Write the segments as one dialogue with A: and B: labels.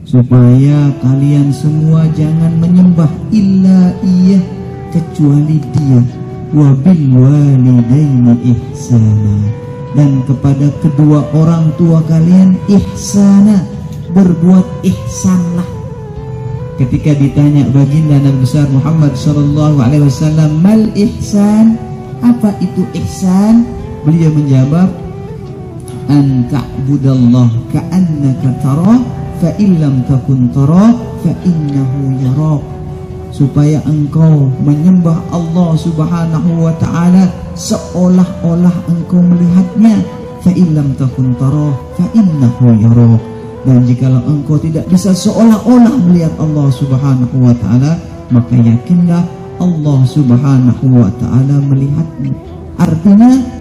A: supaya kalian semua jangan menyembah illa Iya, kecuali Dia. Wa bil walidaini ihsana, dan kepada kedua orang tua kalian ihsana, berbuat ihsanlah. Ketika ditanya baginda Nabi besar Muhammad sallallahu alaihi wasallam, mal ihsan, apa itu ihsan? Beliau menjawab, an ta'budallah ka'annaka tarah fa illam takun tarah fa innahu yarak, supaya engkau menyembah Allah subhanahu wa ta'ala seolah-olah engkau melihatnya. Fa illam takun tarah fa innahu yarak, dan jikalau engkau tidak bisa seolah-olah melihat Allah subhanahu wa ta'ala, maka yakinlah Allah subhanahu wa ta'ala melihatmu. Artinya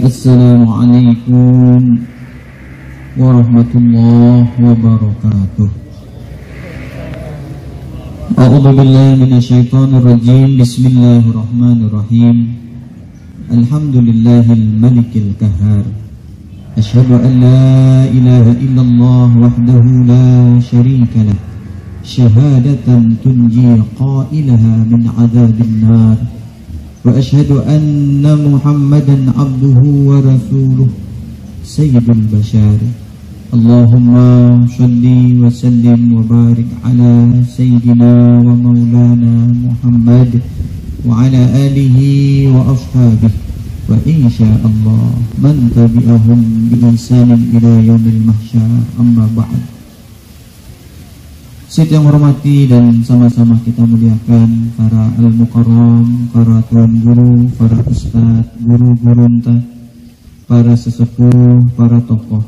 A: Assalamualaikum warahmatullahi wabarakatuh. A'udzu billahi minasyaitonir rajim. Bismillahirrahmanirrahim. Alhamdulillahil malikil qahhar. Asyhadu an la ilaha illallah wahdahu la syarika lah. Syahadatan tunji qailaha min 'adzabin nar. Wa asyhadu anna Muhammadan 'abduhu wa rasuluh sayyidul bashar. Allahumma shalli wa sallim wa barik ala sayyidina wa maulana Muhammad wa ala alihi wa ashabihi wa insyaallah man tabi'ahum bi ihsanin ila yaumil mahsyar. Amma ba'd. Sidang yang hormati dan sama-sama kita muliakan para al-mukarram, para tuan guru, para ustadz, guru-guru entah, para sesepuh, para tokoh,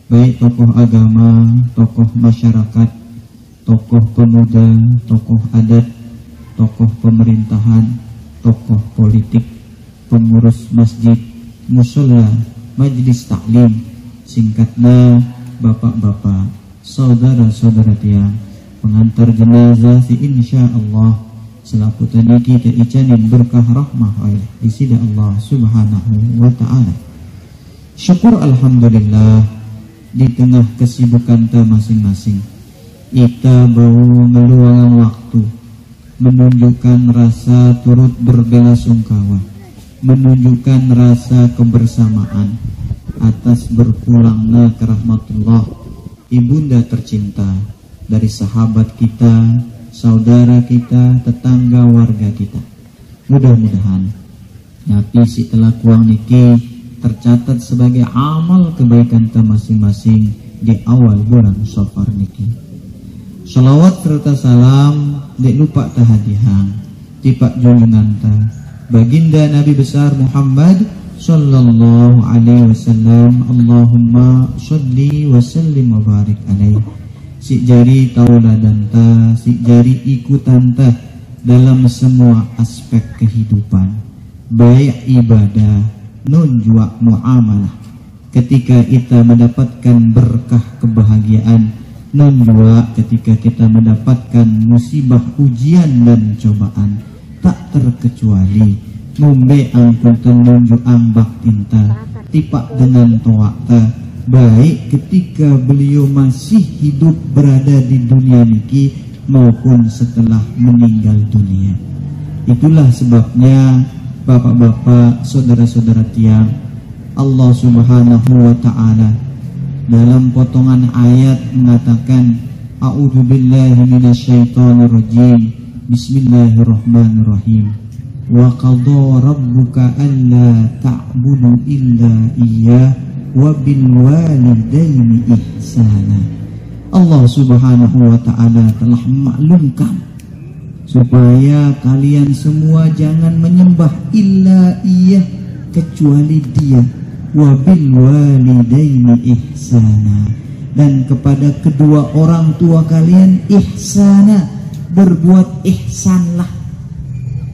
A: baik tokoh agama, tokoh masyarakat, tokoh pemuda, tokoh adat, tokoh pemerintahan, tokoh politik, pengurus masjid, musola, majelis taklim, singkatnya bapak-bapak, saudara-saudara tiang, pengantar jenazah si insyaallah selaku tadi kita icanin berkah rahmah oleh disida Allah subhanahu wa ta'ala. Syukur alhamdulillah di tengah kesibukan kita masing-masing, kita baru meluangkan waktu menunjukkan rasa turut berbelasungkawa, menunjukkan rasa kebersamaan atas berpulangnya ke rahmatullah ibunda tercinta dari sahabat kita, saudara kita, tetangga warga kita. Mudah-mudahan tapi setelah kuang niki tercatat sebagai amal kebaikan kita masing-masing di awal bulan Safar niki. Salawat serta salam dek lupa tahadihang tipak junjungan ta baginda Nabi besar Muhammad sallallahu alaihi wasallam. Allahumma sholli wa sallim wa barik alaihi. Si jari tauladan ta, si jari ikutan ta dalam semua aspek kehidupan, baik ibadah nun jua muamalah. Ketika kita mendapatkan berkah kebahagiaan, nun jua ketika kita mendapatkan musibah ujian dan cobaan, tak terkecuali ngombe ampun tenunjuk ambak tinta tipak dengan toak ta, baik ketika beliau masih hidup berada di dunia niki maupun setelah meninggal dunia. Itulah sebabnya bapak-bapak, saudara-saudara tiang, Allah subhanahu wa ta'ala dalam potongan ayat mengatakan, a'udzu billahi minasyaitonir rajim, bismillahirrahmanirrahim, wa qadha rabbuka alla ta'budu illa iyyah wa bil walidaini ihsana. Allah subhanahu wa ta'ala telah memaklumkan supaya kalian semua jangan menyembah illa Iya, kecuali Dia. Wa bil walidaini ihsana, dan kepada kedua orang tua kalian ihsana, berbuat ihsanlah.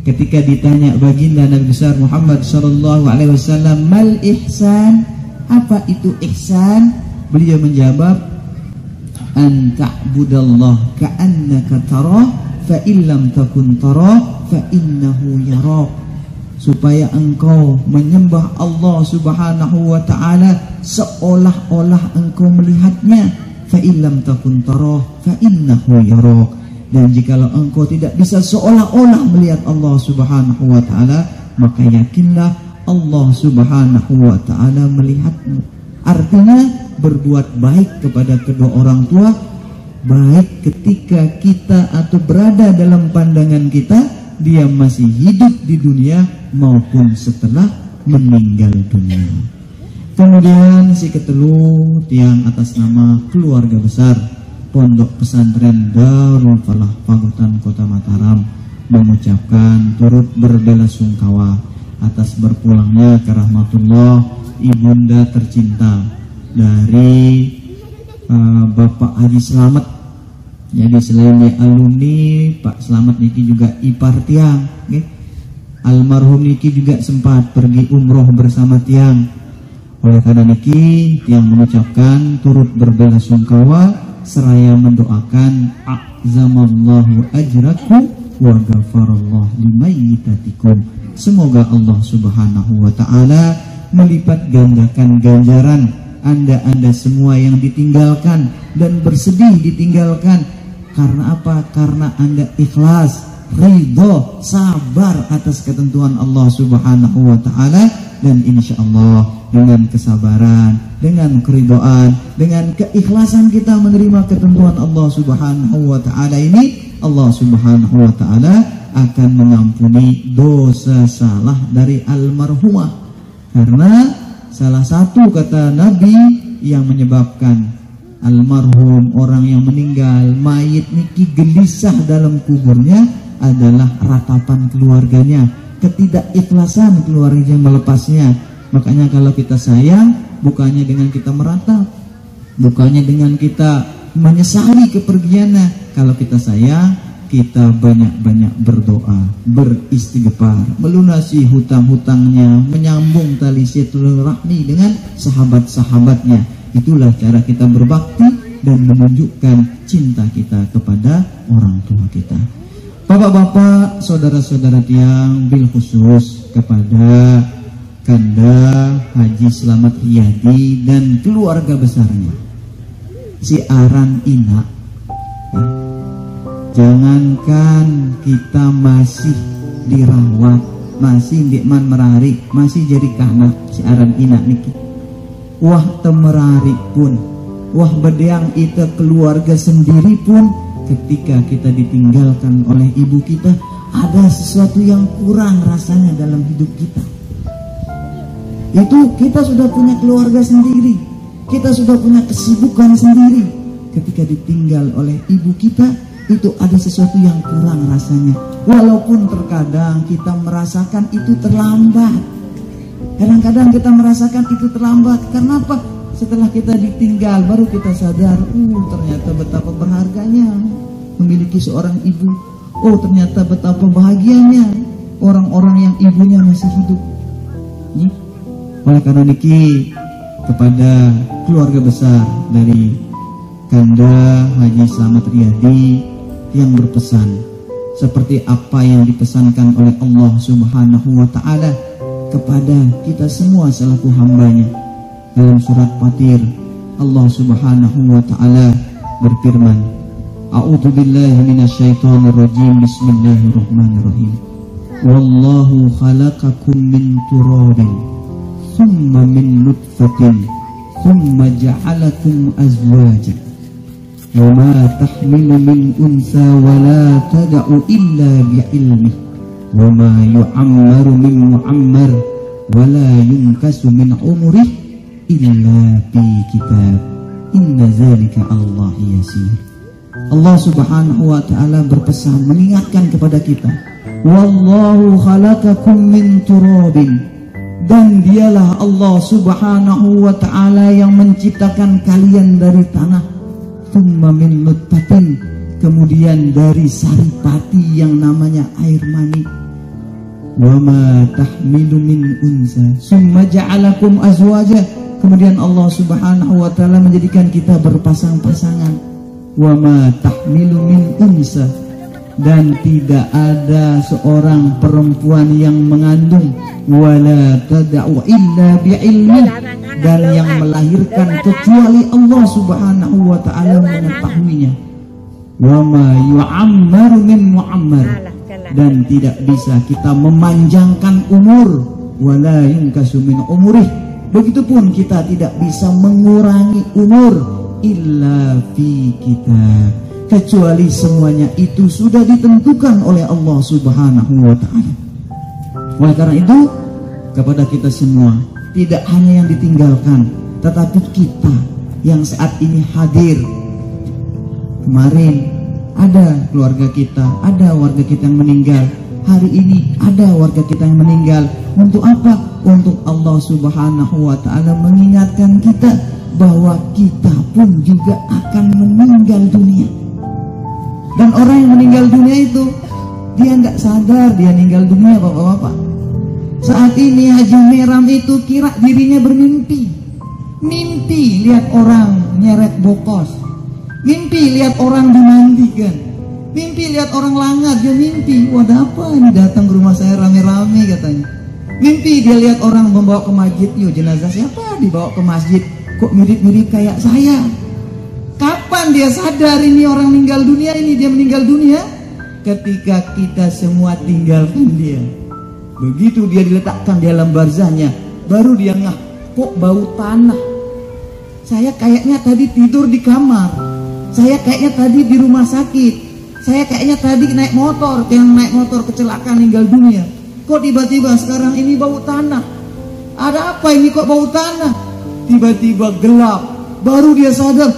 A: Ketika ditanya baginda Nabi besar Muhammad sallallahu alaihi wasallam, mal ihsan, apa itu ihsan? Beliau menjawab, an ta'budallah ka'annaka tarah fa illam takun tarah fa innahu yarak, supaya engkau menyembah Allah Subhanahu wa ta'ala seolah-olah engkau melihatnya. Fa illam takun tarah fa innahu yarak. Dan jikalau engkau tidak bisa seolah-olah melihat Allah Subhanahu wa ta'ala, maka yakinlah Allah Subhanahu wa ta'ala melihatmu. Artinya berbuat baik kepada kedua orang tua, baik ketika kita atau berada dalam pandangan kita dia masih hidup di dunia maupun setelah meninggal dunia. Kemudian si ketelu tiang atas nama keluarga besar Pondok Pesantren Darul Falah Pagutan Kota Mataram mengucapkan turut berbelasungkawa atas berpulangnya ke rahmatullah ibunda tercinta dari Bapak Haji Slamet. Jadi selain alumni Pak Slamet niki juga ipar tiang, okay? Almarhum niki juga sempat pergi umroh bersama tiang. Oleh karena niki tiang mengucapkan turut berbelasungkawa seraya mendoakan azamallahu ajrakum wa ghafarallahu limayyitatikum. Semoga Allah Subhanahu wa ta'ala melipat gandakan ganjaran anda semua yang ditinggalkan dan bersedih ditinggalkan. Karena apa? Karena Anda ikhlas, ridho, sabar atas ketentuan Allah Subhanahu wa ta'ala. Dan insya Allah dengan kesabaran, dengan keridhaan, dengan keikhlasan kita menerima ketentuan Allah Subhanahu wa ta'ala ini, Allah Subhanahu wa ta'ala akan mengampuni dosa salah dari almarhumah. Karena salah satu kata Nabi yang menyebabkan almarhum orang yang meninggal mayit niki gelisah dalam kuburnya adalah ratapan keluarganya, ketidakikhlasan keluarganya melepasnya. Makanya kalau kita sayang bukannya dengan kita meratap, bukannya dengan kita menyesali kepergiannya. Kalau kita sayang, kita banyak-banyak berdoa, beristighfar, melunasi hutang-hutangnya, menyambung tali silaturahmi dengan sahabat-sahabatnya. Itulah cara kita berbakti dan menunjukkan cinta kita kepada orang tua kita. Bapak-bapak, saudara-saudara tiang, bil khusus kepada Kanda Haji Slamet Riyadi dan keluarga besarnya, si Aran Ina, ya. Jangankan kita masih dirawat, masih dikman merari, masih jadi kahna si Aran Ina niki. Wah temerari pun, wah bedeang itu keluarga sendiri pun, ketika kita ditinggalkan oleh ibu kita, ada sesuatu yang kurang rasanya dalam hidup kita. Itu kita sudah punya keluarga sendiri, kita sudah punya kesibukan sendiri. Ketika ditinggal oleh ibu kita, itu ada sesuatu yang kurang rasanya. Walaupun terkadang kita merasakan itu terlambat. Kadang-kadang kita merasakan itu terlambat. Karena apa? Setelah kita ditinggal baru kita sadar, ternyata betapa berharganya memiliki seorang ibu. Oh, ternyata betapa bahagianya orang-orang yang ibunya masih hidup. Nih. Oleh karena niki kepada keluarga besar dari Kanda Haji Slamet Riyadi yang berpesan seperti apa yang dipesankan oleh Allah Subhanahu wa ta'ala kepada kita semua selaku hambanya. Dalam surat Fatir, Allah Subhanahu wa ta'ala berfirman, A'udzu billahi minasyaitonir rajim, bismillahirrahmanirrahim. Wallahu khalaqakum min turabin thumma min nutfatin thumma ja'alakum azwajan وَمَا تَحْمِلُ مِنْ أُنْثَى وَلَا تَدَعُ إِلَّا بِعِلْمِهِ وَمَا يُعَمَّرُ مِنْ مُعَمَّرٍ وَلَا يُنْكَسُ مِنْ عُمُرِهِ إِلَّا فِي كِتَابٍ إِنَّ ذَلِكَ عَلَى اللَّهِ يَسِيرٌ. Allah Subhanahu wa ta'ala berpesan, mengingatkan kepada kita, Wallahu khalaqakum min turabin, dan dialah Allah Subhanahu wa ta'ala yang menciptakan kalian dari tanah. Thumma min nutfatin, kemudian dari saripati yang namanya air mani. Wa ma tahmilu min unsa summa ja'alakum azwaja, kemudian Allah Subhanahu wa ta'ala menjadikan kita berpasang-pasangan. Wa ma tahmilu min unsa, dan tidak ada seorang perempuan yang mengandung, wala tad'u illa bi'ilmi, dan yang melahirkan kecuali Allah Subhanahu wa ta'ala mengetahuinya. Wa ma yu'ammaru min mu'ammar, dan tidak bisa kita memanjangkan umur, wala yunkasu min umurih, begitupun kita tidak bisa mengurangi umur, illa fi kitab, kecuali semuanya itu sudah ditentukan oleh Allah Subhanahu wa ta'ala. Oleh karena itu, kepada kita semua, tidak hanya yang ditinggalkan, tetapi kita yang saat ini hadir. Kemarin ada keluarga kita, ada warga kita yang meninggal. Hari ini ada warga kita yang meninggal. Untuk apa? Untuk Allah Subhanahu wa ta'ala mengingatkan kita bahwa kita pun juga akan meninggal dunia. Dan orang yang meninggal dunia itu, dia nggak sadar dia meninggal dunia, bapak-bapak. Saat ini Haji Meram itu kira dirinya bermimpi. Mimpi lihat orang nyeret bokos, mimpi lihat orang dimandikan, mimpi lihat orang langat. Dia mimpi, wadah apa ini datang ke rumah saya rame-rame katanya. Mimpi dia lihat orang membawa ke masjid. Yo, jenazah siapa dibawa ke masjid, kok mirip-mirip kayak saya. Kapan dia sadar ini orang meninggal dunia, ini dia meninggal dunia? Ketika kita semua tinggalkan dia. Begitu dia diletakkan di alam barzahnya, baru dia ngah, kok bau tanah. Saya kayaknya tadi tidur di kamar, saya kayaknya tadi di rumah sakit, saya kayaknya tadi naik motor, yang naik motor kecelakaan meninggal dunia. Kok tiba-tiba sekarang ini bau tanah? Ada apa ini kok bau tanah? Tiba-tiba gelap, baru dia sadar,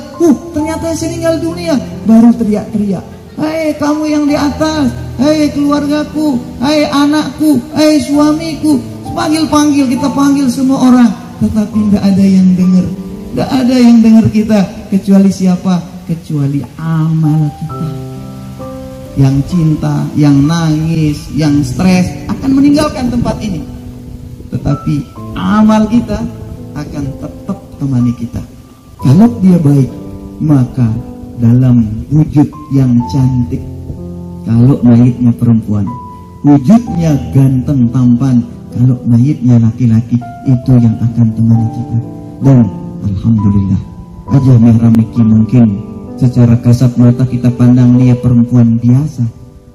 A: ternyata saya meninggal dunia. Baru teriak-teriak, hei kamu yang di atas, hei keluargaku, hei anakku, hei suamiku. Panggil-panggil, kita panggil semua orang, tetapi tidak ada yang dengar. Tidak ada yang dengar kita, kecuali siapa? Kecuali amal kita. Yang cinta, yang nangis, yang stres akan meninggalkan tempat ini, tetapi amal kita akan tetap temani kita. Kalau dia baik, maka dalam wujud yang cantik. Kalau mayitnya perempuan, wujudnya ganteng tampan. Kalau mayitnya laki-laki, itu yang akan temani kita. Dan alhamdulillah, Haji Meram Niki mungkin secara kasat mata kita pandang dia perempuan biasa,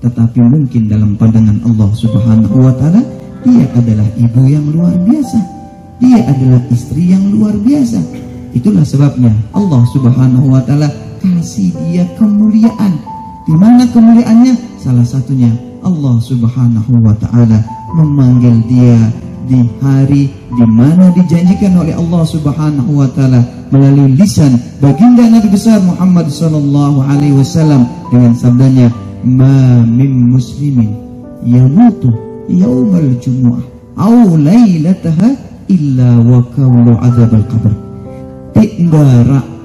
A: tetapi mungkin dalam pandangan Allah Subhanahu wa ta'ala, dia adalah ibu yang luar biasa, dia adalah istri yang luar biasa. Itulah sebabnya Allah Subhanahu wa ta'ala kasih dia kemuliaan. Di mana kemuliaannya? Salah satunya Allah Subhanahu wa ta'ala memanggil dia di hari di mana dijanjikan oleh Allah Subhanahu wa ta'ala melalui lisan baginda Nabi besar Muhammad sallallahu alaihi wasallam dengan sabdanya, ma min muslimin yamutu yaumal jumu'ah au lailataha illa wa qawlu adzabal qabr.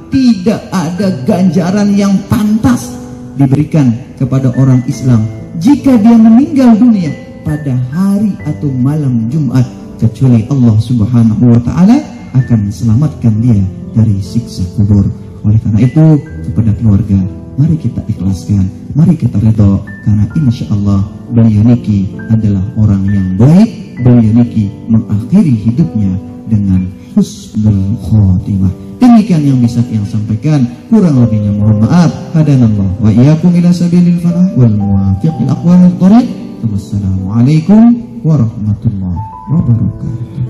A: Tidak ada ganjaran yang pantas diberikan kepada orang Islam jika dia meninggal dunia pada hari atau malam Jumat, kecuali Allah Subhanahu wa ta'ala akan selamatkan dia dari siksa kubur. Oleh karena itu, kepada keluarga, mari kita ikhlaskan, mari kita ridho, karena insya Allah beliau niki adalah orang yang baik. Beliau niki mengakhiri hidupnya dengan husnul khotimah. Demikian yang bisa yang sampaikan, kurang lebihnya mohon maaf. Hadanallah wa iyyakum ila sabilil falah wal muwafiqil aqwamit thariq. Wassalamualaikum warahmatullahi wabarakatuh.